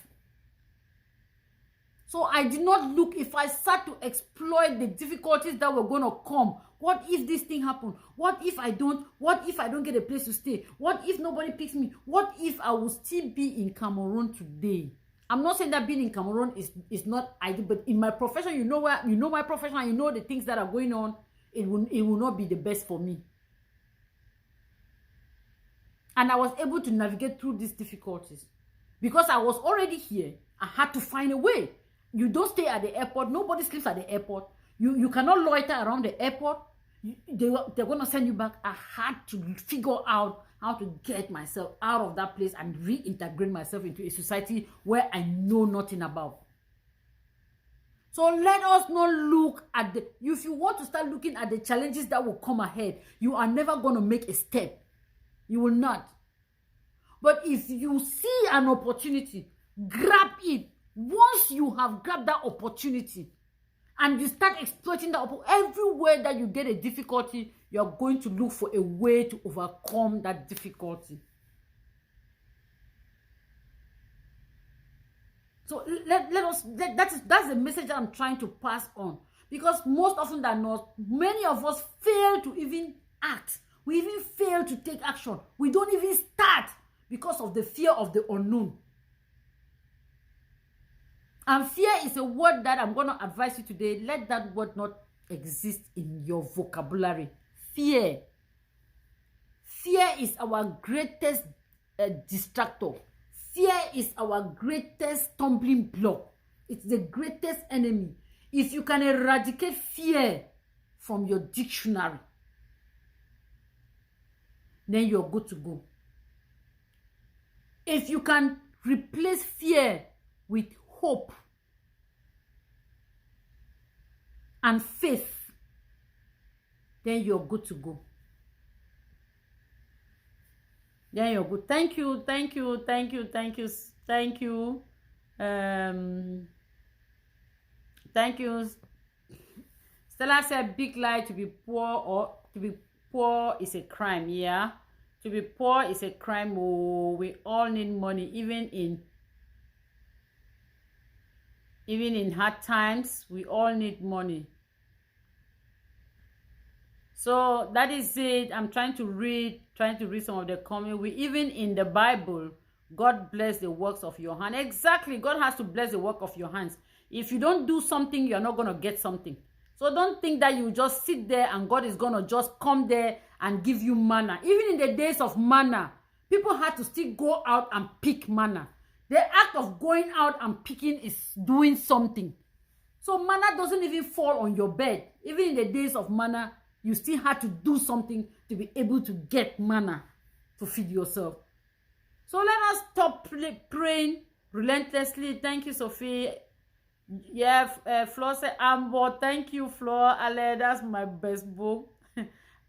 So I did not look. If I start to exploit the difficulties that were going to come, what if this thing happened? What if I don't? What if I don't get a place to stay? What if nobody picks me? What if I will still be in Cameroon today? I'm not saying that being in Cameroon is not ideal, but in my profession, you know my profession, and you know the things that are going on, it will not be the best for me. And I was able to navigate through these difficulties. Because I was already here, I had to find a way. You don't stay at the airport. Nobody sleeps at the airport. You cannot loiter around the airport. They're going to send you back. I had to figure out how to get myself out of that place and reintegrate myself into a society where I know nothing about. So let us not look at if you want to start looking at the challenges that will come ahead, you are never going to make a step. You will not. But if you see an opportunity, grab it. Once you have grabbed that opportunity and you start exploiting that everywhere that you get a difficulty, you are going to look for a way to overcome that difficulty. So that's the message I'm trying to pass on. Because most often than not, many of us fail to even act. We even fail to take action. We don't even start because of the fear of the unknown. And fear is a word that I'm going to advise you today. Let that word not exist in your vocabulary. Fear. Fear is our greatest distractor. Fear is our greatest stumbling block. It's the greatest enemy. If you can eradicate fear from your dictionary, then you're good to go. If you can replace fear with hope and faith, then you're good to go. Then you're good. Thank you. Thank you. Stella said, big lie, to be poor is a crime. Yeah, to be poor is a crime. Oh, we all need money, even in hard times. We all need money. So that is it. I'm trying to read some of the comments. We even in the Bible, God bless the works of your hand. Exactly, God has to bless the work of your hands. If you don't do something, you're not gonna get something. So don't think that you just sit there and God is gonna just come there and give you manna. Even in the days of manna, people had to still go out and pick manna. The act of going out and picking is doing something. So manna doesn't even fall on your bed. Even in the days of manna, you still had to do something to be able to get manna to feed yourself. So let us stop praying relentlessly. Thank you, Sophie. Yeah, Flo said, Ambo. Thank you, Flo. Ale, that's my best book.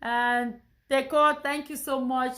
And Teko, thank you so much.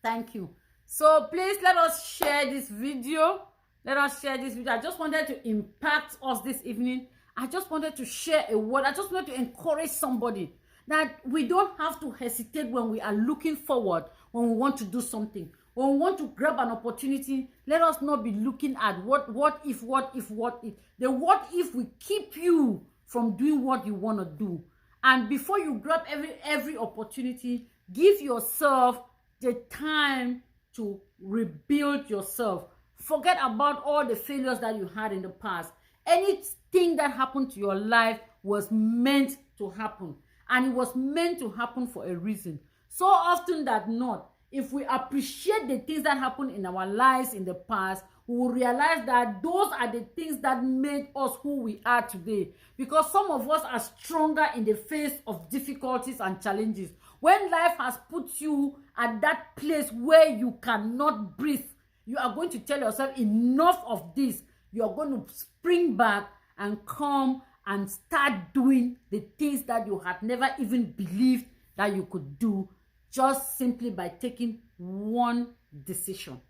Thank you. So please let us share this video. I just wanted to impact us this evening. I just wanted to share a word. I just wanted to encourage somebody that we don't have to hesitate when we are looking forward, when we want to do something. When we want to grab an opportunity, let us not be looking at what if. The what if will keep you from doing what you want to do. And before you grab every opportunity, give yourself the time to rebuild yourself. Forget about all the failures that you had in the past. Anything that happened to your life was meant to happen. And it was meant to happen for a reason. So often that not, if we appreciate the things that happened in our lives in the past, we will realize that those are the things that made us who we are today. Because some of us are stronger in the face of difficulties and challenges. When life has put you at that place where you cannot breathe, you are going to tell yourself, enough of this. You are going to spring back and come and start doing the things that you had never even believed that you could do, just simply by taking one decision.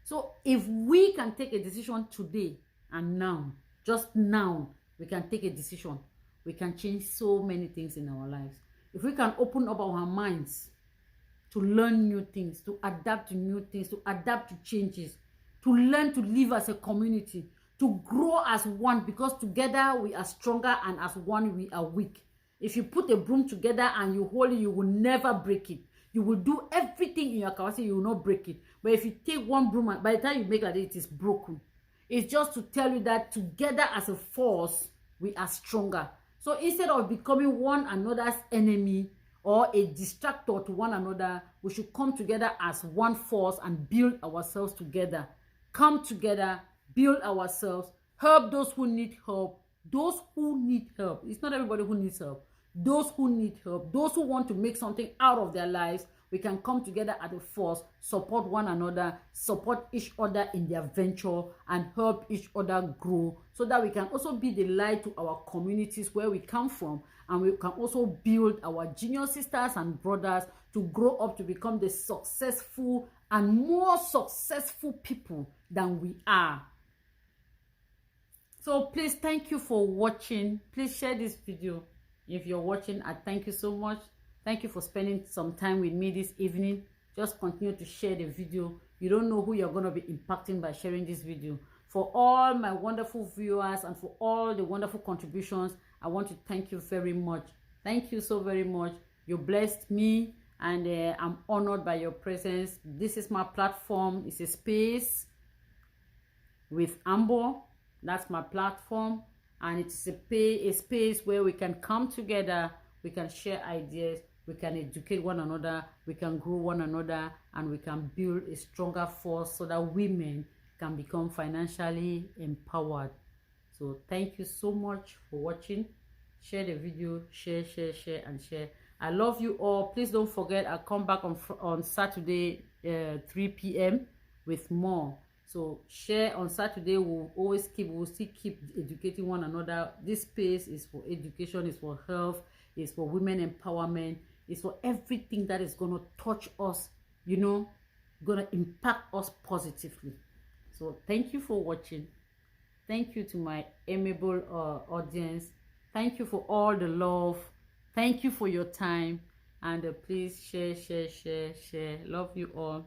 So if we can take a decision today and now, just now, we can take a decision, we can change so many things in our lives. If we can open up our minds to learn new things, to adapt to new things, to adapt to changes, to learn to live as a community, to grow as one, because together we are stronger and as one we are weak. If you put a broom together and you hold it, you will never break it. You will do everything in your capacity, you will not break it. But if you take one broom, and by the time you make like it is broken. It's just to tell you that together as a force, we are stronger. So instead of becoming one another's enemy or a distractor to one another, we should come together as one force and build ourselves together. Come together, build ourselves, help those who need help. Those who need help. It's not everybody who needs help. Those who need help, those who want to make something out of their lives, we can come together as a force, support one another, support each other in their venture, and help each other grow, so that we can also be the light to our communities where we come from, and we can also build our junior sisters and brothers to grow up to become the successful and more successful people than we are. So please, thank you for watching. Please share this video. If you're watching, I thank you so much. Thank you for spending some time with me this evening. Just continue to share the video. You don't know who you're going to be impacting by sharing this video. For all my wonderful viewers and for all the wonderful contributions, I want to thank you very much. Thank you so very much. You blessed me, and I'm honored by your presence. This is my platform. It's a space with Amber. That's my platform, and it's a space where we can come together, we can share ideas, we can educate one another, we can grow one another, and we can build a stronger force so that women can become financially empowered. So thank you so much for watching. Share the video, share, and share. I love you all. Please don't forget, I'll come back on Saturday 3 p.m. with more. So share on Saturday. We'll still keep educating one another. This space is for education, is for health, is for women empowerment, is for everything that is going to touch us, going to impact us positively. So thank you for watching. Thank you to my amiable audience. Thank you for all the love. Thank you for your time. And please share. Love you all.